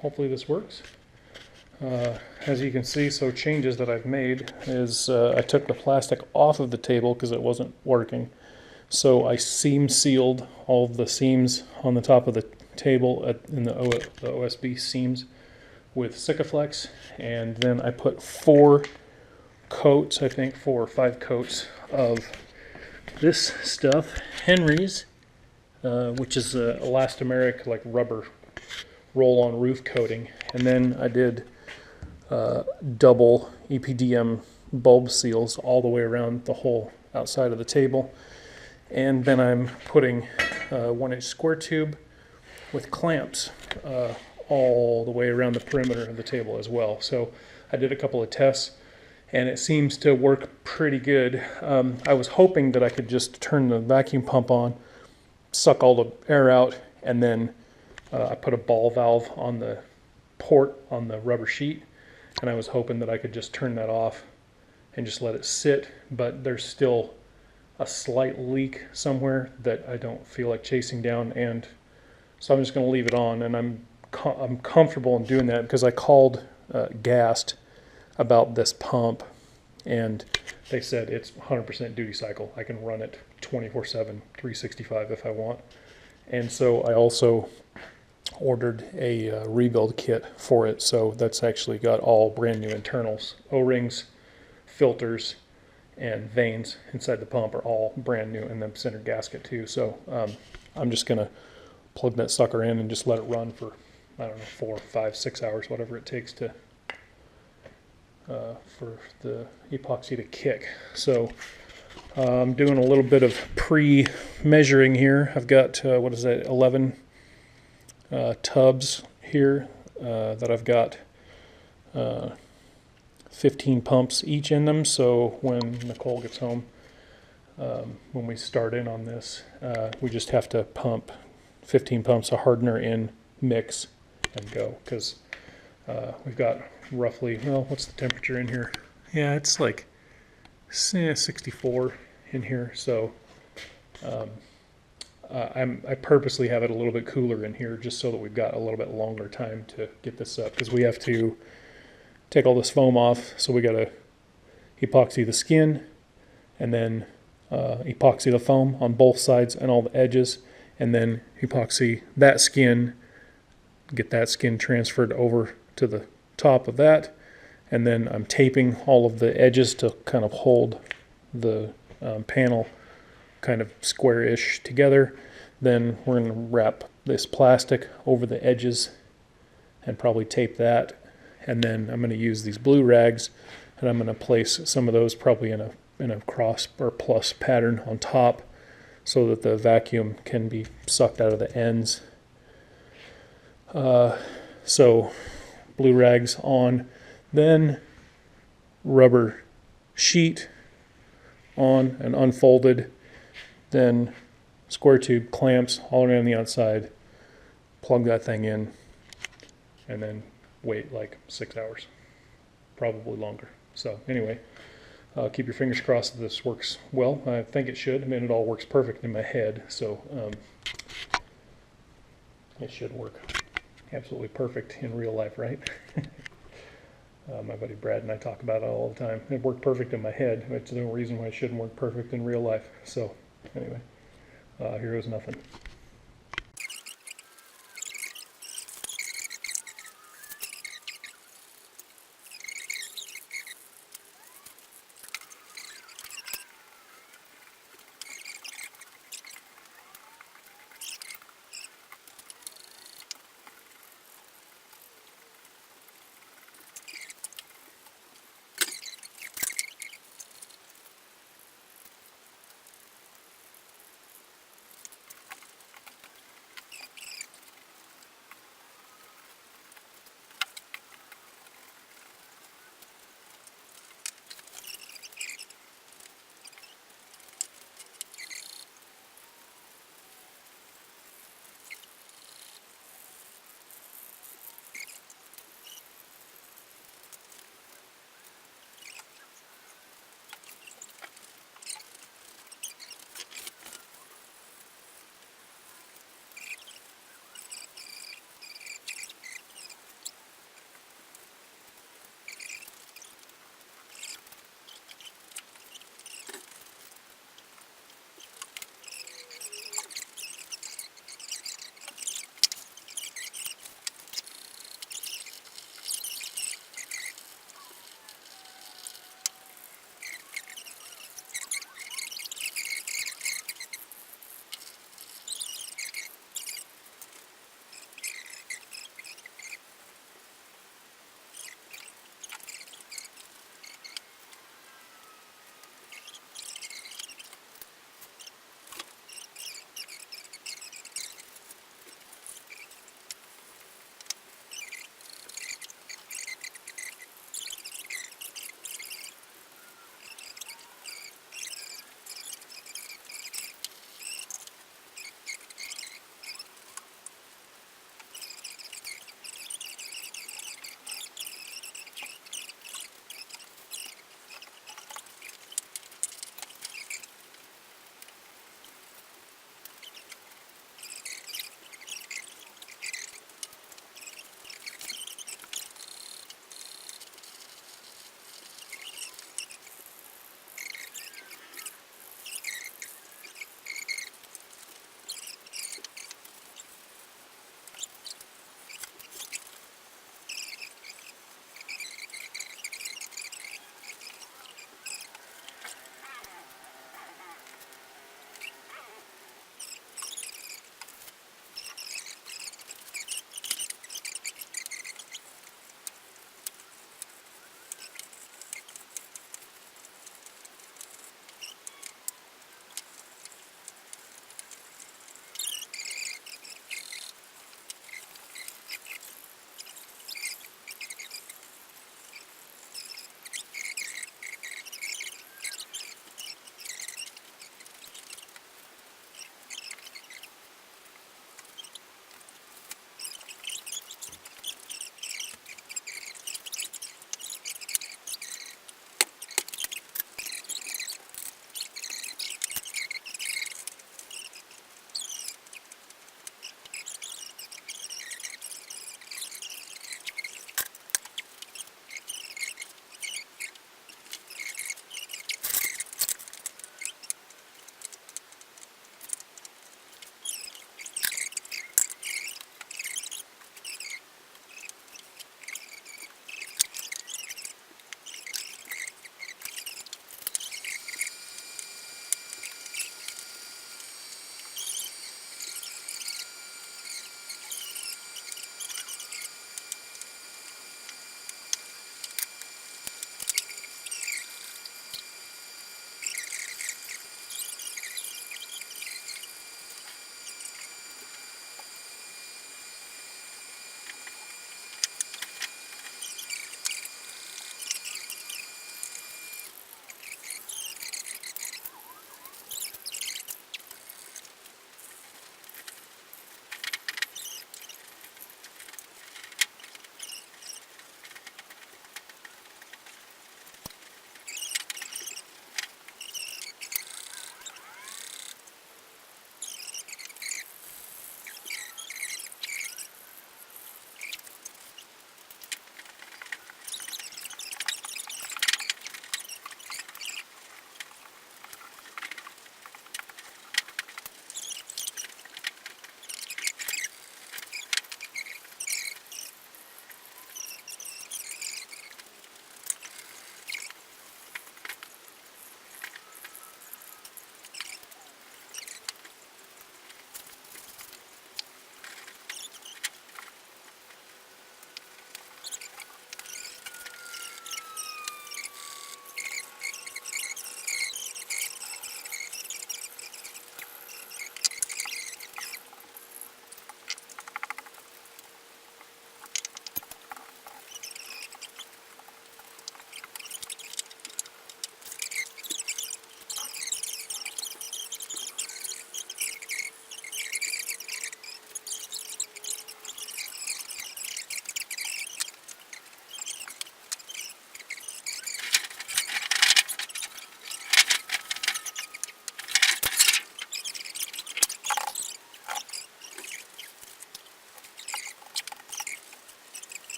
Hopefully this works. As you can see, so changes that I've made is I took the plastic off of the table because it wasn't working. So I seam sealed all of the seams on the top of the table in the OSB seams with Sikaflex, and then I put 4 coats, I think 4 or 5 coats of this stuff, Henry's, which is a elastomeric like rubber roll-on roof coating, and then I did double EPDM bulb seals all the way around the whole outside of the table. And then I'm putting a 1-inch square tube with clamps all the way around the perimeter of the table as well. So I did a couple of tests and it seems to work pretty good. I was hoping that I could just turn the vacuum pump on, suck all the air out, and then I put a ball valve on the port on the rubber sheet, and I was hoping that I could just turn that off and just let it sit, but there's still a slight leak somewhere that I don't feel like chasing down, and so I'm just going to leave it on, and I'm comfortable in doing that because I called Gast about this pump, and they said it's 100% duty cycle. I can run it 24/7, 365 if I want. And so I also ordered a rebuild kit for it, so that's actually got all brand new internals. O-rings, filters, and vanes inside the pump are all brand new, and the center gasket too. So I'm just gonna plug that sucker in and just let it run for, I don't know, 4, 5, 6 hours, whatever it takes to for the epoxy to kick. So I'm doing a little bit of pre-measuring here. I've got what is that, 11 tubs here that I've got 15 pumps each in them, so when Nicole gets home, when we start in on this, we just have to pump 15 pumps of hardener in, mix, and go, because we've got roughly, well, what's the temperature in here? Yeah, it's like 64 in here, so I purposely have it a little bit cooler in here just so that we've got a little bit longer time to get this up, because we have to take all this foam off, so we got to epoxy the skin and then epoxy the foam on both sides and all the edges, and then epoxy that skin, get that skin transferred over to the top of that, and then I'm taping all of the edges to kind of hold the panel kind of square-ish together. Then we're going to wrap this plastic over the edges and probably tape that, and then I'm going to use these blue rags, and I'm going to place some of those probably in a cross or plus pattern on top so that the vacuum can be sucked out of the ends. So blue rags on, then rubber sheet on and unfolded, then square tube clamps all around the outside, plug that thing in, and then wait like 6 hours, probably longer. So anyway, keep your fingers crossed that this works well. I think it should. I mean, it all works perfect in my head, so it should work absolutely perfect in real life, right? My buddy Brad and I talk about it all the time. It worked perfect in my head. It's no reason why it shouldn't work perfect in real life. So anyway, here goes nothing.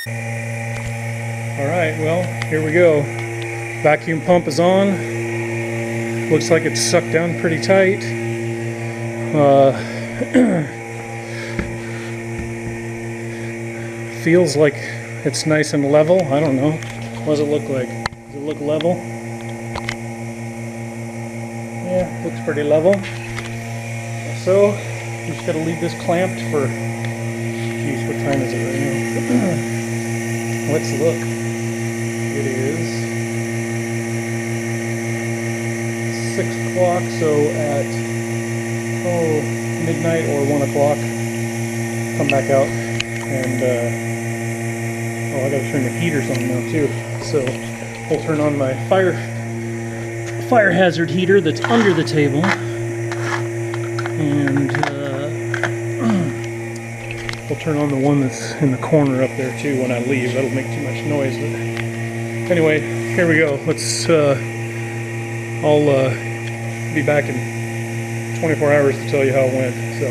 Alright, well, here we go. Vacuum pump is on. Looks like it's sucked down pretty tight. Feels like it's nice and level. I don't know. What does it look like? Does it look level? Yeah, looks pretty level. So, we just gotta leave this clamped for, geez, what time is it right now? Let's look. It is 6 o'clock, so at, midnight or 1 o'clock, come back out and, I gotta turn the heaters on now too. So, we'll turn on my fire hazard heater that's under the table. And we'll turn on the one that's in the corner up there too when I leave. That'll make too much noise. But anyway, here we go. Let's. I'll be back in 24 hours to tell you how it went. So.